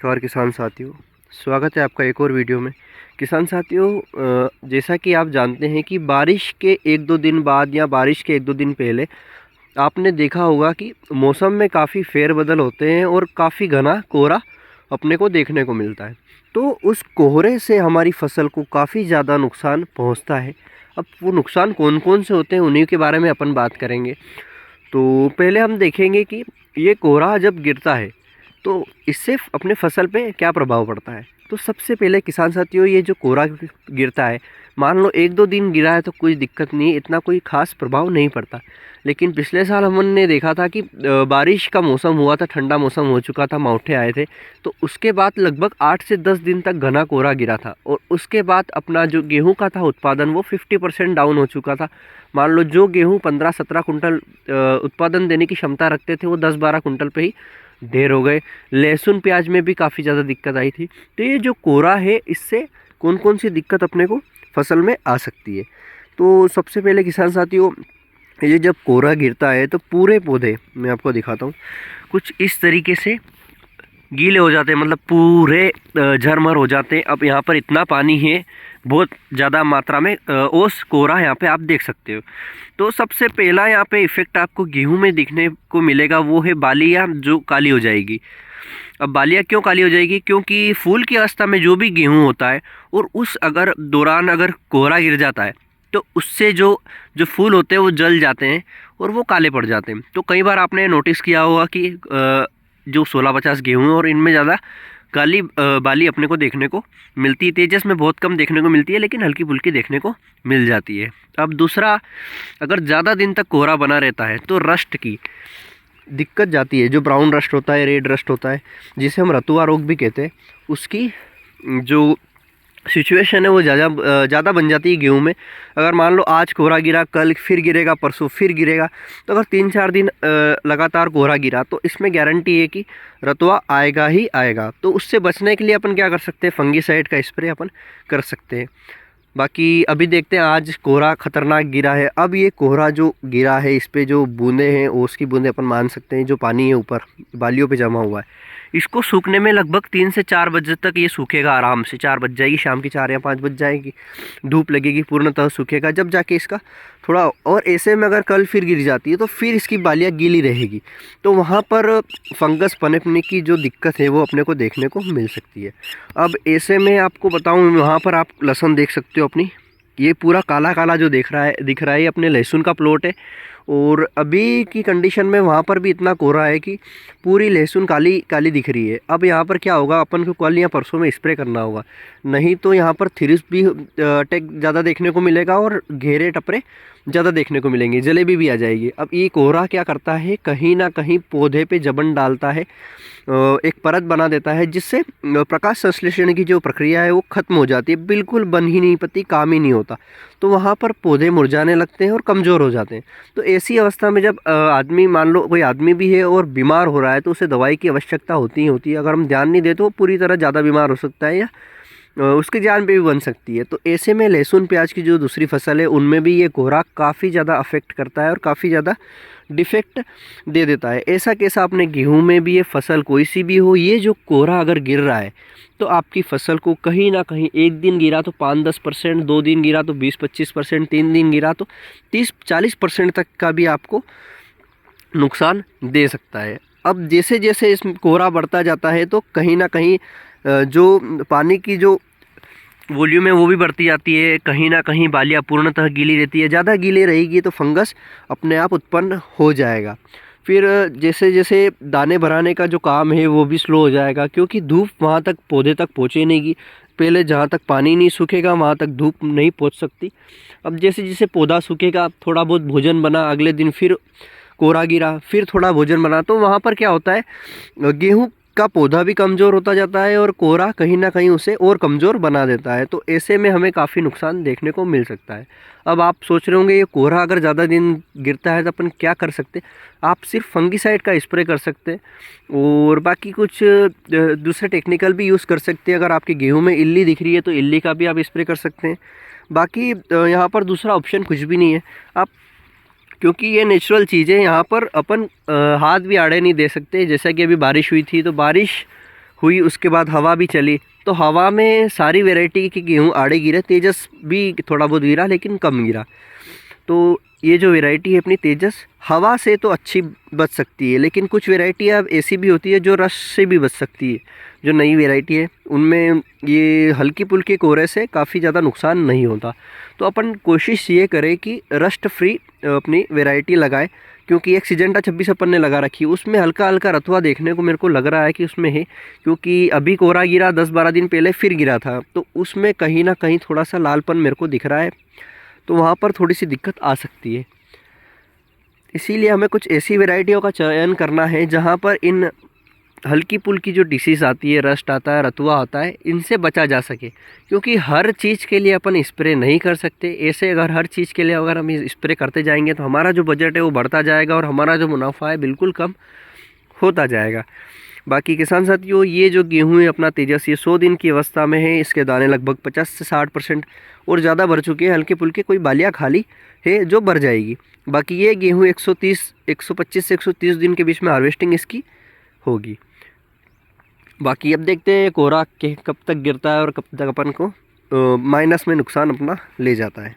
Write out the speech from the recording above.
नमस्कार किसान साथियों, स्वागत है आपका एक और वीडियो में। किसान साथियों, जैसा कि आप जानते हैं कि बारिश के 1-2 दिन बाद या बारिश के 1-2 दिन पहले आपने देखा होगा कि मौसम में काफ़ी फेरबदल होते हैं और काफ़ी घना कोहरा अपने को देखने को मिलता है। तो उस कोहरे से हमारी फसल को काफ़ी ज़्यादा नुकसान पहुंचता है। अब वो नुकसान कौन कौन से होते हैं उन्हीं के बारे में अपन बात करेंगे। तो पहले हम देखेंगे कि ये कोहरा जब गिरता है तो इससे अपने फसल पे क्या प्रभाव पड़ता है। तो सबसे पहले किसान साथियों, ये जो कोहरा गिरता है, मान लो 1-2 दिन गिरा है तो कोई दिक्कत नहीं, इतना कोई ख़ास प्रभाव नहीं पड़ता। लेकिन पिछले साल हमने देखा था कि बारिश का मौसम हुआ था, ठंडा मौसम हो चुका था, मावठे आए थे, तो उसके बाद लगभग 8 से 10 दिन तक घना कोहरा गिरा था और उसके बाद अपना जो गेहूं का था उत्पादन वो 50% डाउन हो चुका था। मान लो जो गेहूं 15-17 कुंटल उत्पादन देने की क्षमता रखते थे वो 10-12 कुंटल पे ही ढेर हो गए। लहसुन प्याज में भी काफ़ी ज़्यादा दिक्कत आई थी। तो ये जो कोहरा है, इससे कौन कौन सी दिक्कत अपने को फसल में आ सकती है। तो सबसे पहले किसान साथियों, ये जब कोहरा गिरता है तो पूरे पौधे, मैं आपको दिखाता हूँ, कुछ इस तरीके से गीले हो जाते हैं, मतलब पूरे झरमर हो जाते हैं। अब यहाँ पर इतना पानी है, बहुत ज़्यादा मात्रा में ओस कोहरा यहाँ पे आप देख सकते हो। तो सबसे पहला यहाँ पे इफ़ेक्ट आपको गेहूं में दिखने को मिलेगा, वो है बालियाँ जो काली हो जाएगी। अब बालियाँ क्यों काली हो जाएगी? क्योंकि फूल की अवस्था में जो भी गेहूं होता है और उस अगर दौरान अगर कोहरा गिर जाता है तो उससे जो जो फूल होते हैं वो जल जाते हैं और वो काले पड़ जाते हैं। तो कई बार आपने नोटिस किया होगा कि जो 16-50 गेहूँ है और इनमें ज़्यादा काली बाली अपने को देखने को मिलती है। तेजस में बहुत कम देखने को मिलती है, लेकिन हल्की फुल्की देखने को मिल जाती है। अब दूसरा, अगर ज़्यादा दिन तक कोहरा बना रहता है तो रस्ट की दिक्कत जाती है। जो ब्राउन रस्ट होता है, रेड रस्ट होता है, जिसे हम रतुआ रोग भी कहते हैं, उसकी जो सिचुएशन है वो ज़्यादा बन जाती है गेहूं में। अगर मान लो आज कोहरा गिरा, कल फिर गिरेगा, परसों फिर गिरेगा, तो अगर 3-4 दिन लगातार कोहरा गिरा तो इसमें गारंटी है कि रतुआ आएगा ही आएगा। तो उससे बचने के लिए अपन क्या कर सकते हैं, फंगीसाइड का स्प्रे अपन कर सकते हैं। बाकी अभी देखते हैं, आज कोहरा खतरनाक गिरा है। अब ये कोहरा जो गिरा है, इस पे जो बूंदें हैं, ओस की बूंदें अपन मान सकते हैं, जो पानी है ऊपर बालियों पे जमा हुआ है, इसको सूखने में लगभग 3 से 4 बजे तक ये सूखेगा आराम से। 4 बज जाएगी, शाम की 4 या 5 बज जाएगी, धूप लगेगी, पूर्णतः सूखेगा, जब जाके इसका थोड़ा। और ऐसे में अगर कल फिर गिर जाती है तो फिर इसकी बालियाँ गीली रहेगी, तो वहाँ पर फंगस पनपने की जो दिक्कत है वो अपने को देखने को मिल सकती है। अब ऐसे में आपको बताऊँ, वहाँ पर आप लहसुन देख सकते हो अपनी, ये पूरा काला काला जो दिख रहा है, ये अपने लहसुन का प्लॉट है। और अभी की कंडीशन में वहाँ पर भी इतना कोहरा है कि पूरी लहसुन काली काली दिख रही है। अब यहाँ पर क्या होगा, अपन को कल या परसों में स्प्रे करना होगा, नहीं तो यहाँ पर थ्रिप्स भी अटैक ज़्यादा देखने को मिलेगा और घेरे टपरे ज़्यादा देखने को मिलेंगे, जलेबी भी आ जाएगी। अब ये कोहरा क्या करता है, कहीं ना कहीं पौधे पे जबन डालता है, एक परत बना देता है, जिससे प्रकाश संश्लेषण की जो प्रक्रिया है वो ख़त्म हो जाती है, बिल्कुल बन ही नहीं पाती, काम ही नहीं होता। तो वहाँ पर पौधे मुरझाने लगते हैं और कमज़ोर हो जाते हैं। तो ऐसी अवस्था में जब आदमी, मान लो कोई आदमी भी है और बीमार हो रहा है, तो उसे दवाई की आवश्यकता होती ही होती है। अगर हम ध्यान नहीं दें तो वो पूरी तरह ज़्यादा बीमार हो सकता है या उसकी जान पे भी बन सकती है। तो ऐसे में लहसुन प्याज की जो दूसरी फसल है उनमें भी ये कोहरा काफ़ी ज़्यादा अफेक्ट करता है और काफ़ी ज़्यादा डिफेक्ट दे देता है। ऐसा कैसा अपने गेहूं में भी, ये फसल कोई सी भी हो, ये जो कोहरा अगर गिर रहा है तो आपकी फसल को कहीं ना कहीं, एक दिन गिरा तो 5-10%, 2 दिन गिरा तो 20-25%, 3 दिन गिरा तो 30-40% तक का भी आपको नुकसान दे सकता है। अब जैसे जैसे इस कोहरा बढ़ता जाता है तो कहीं ना कहीं जो पानी की जो वॉल्यूम है वो भी बढ़ती जाती है, कहीं ना कहीं बालियाँ पूर्णतः गीली रहती है। ज़्यादा गीली रहेगी तो फंगस अपने आप उत्पन्न हो जाएगा। फिर जैसे जैसे दाने भराने का जो काम है वो भी स्लो हो जाएगा, क्योंकि धूप वहाँ तक पौधे तक पहुँचेगी। पहले जहाँ तक पानी नहीं सूखेगा वहाँ तक धूप नहीं पहुँच सकती। अब जैसे जैसे पौधा सूखेगा, थोड़ा बहुत भोजन बना, अगले दिन फिर कोहरा गिरा, फिर थोड़ा भोजन बना, तो वहाँ पर क्या होता है, गेहूँ का पौधा भी कमज़ोर होता जाता है और कोहरा कहीं ना कहीं उसे और कमज़ोर बना देता है। तो ऐसे में हमें काफ़ी नुकसान देखने को मिल सकता है। अब आप सोच रहे होंगे, ये कोहरा अगर ज़्यादा दिन गिरता है तो अपन क्या कर सकते हैं? आप सिर्फ फंगीसाइड का स्प्रे कर सकते हैं और बाकी कुछ दूसरे टेक्निकल भी यूज़ कर सकते हैं। अगर आपके गेहूँ में इल्ली दिख रही है तो इल्ली का भी आप स्प्रे कर सकते हैं। बाकी यहाँ पर दूसरा ऑप्शन कुछ भी नहीं है। आप, क्योंकि ये नेचुरल चीज़ है, यहाँ पर अपन हाथ भी आड़े नहीं दे सकते। जैसा कि अभी बारिश हुई थी, तो बारिश हुई, उसके बाद हवा भी चली, तो हवा में सारी वैरायटी की गेहूँ आड़े गिरे, तेजस भी थोड़ा बहुत गिरा लेकिन कम गिरा। तो ये जो वैरायटी है अपनी तेजस, हवा से तो अच्छी बच सकती है, लेकिन कुछ वैरायटी अब ऐसी भी होती है जो रस्ट से भी बच सकती है। जो नई वैरायटी है उनमें ये हल्की पुल्की कोहरे से काफ़ी ज़्यादा नुकसान नहीं होता। तो अपन कोशिश ये करें कि रस्ट फ्री अपनी वैरायटी लगाएं, क्योंकि एक सिजेंटा 26 अपन ने लगा रखी है, उसमें हल्का हल्का रतुआ देखने को मेरे को लग रहा है कि उसमें है, क्योंकि अभी कोहरा गिरा 10-12 दिन पहले फिर गिरा था, तो उसमें कहीं ना कहीं थोड़ा सा लालपन मेरे को दिख रहा है, तो वहाँ पर थोड़ी सी दिक्कत आ सकती है। इसीलिए हमें कुछ ऐसी वैरायटियों का चयन करना है जहाँ पर इन हल्की पुल्की जो डिसीज़ आती है, रस्ट आता है, रतुआ आता है, इनसे बचा जा सके। क्योंकि हर चीज़ के लिए अपन स्प्रे नहीं कर सकते। ऐसे अगर हर चीज़ के लिए अगर हम स्प्रे करते जाएंगे तो हमारा जो बजट है वो बढ़ता जाएगा और हमारा जो मुनाफा है बिल्कुल कम होता जाएगा। बाकी किसान साथियों, ये जो गेहूँ है अपना तेजस, ये 100 दिन की अवस्था में है। इसके दाने लगभग 50 से 60% और ज़्यादा भर चुके हैं। हल्के फुल्के कोई बालियाँ खाली है जो भर जाएगी। बाकी ये गेहूँ 125 से 130 दिन के बीच में हार्वेस्टिंग इसकी होगी। बाकी अब देखते हैं कोहरा के कब तक गिरता है और कब तक अपन को माइनस में नुकसान अपना ले जाता है।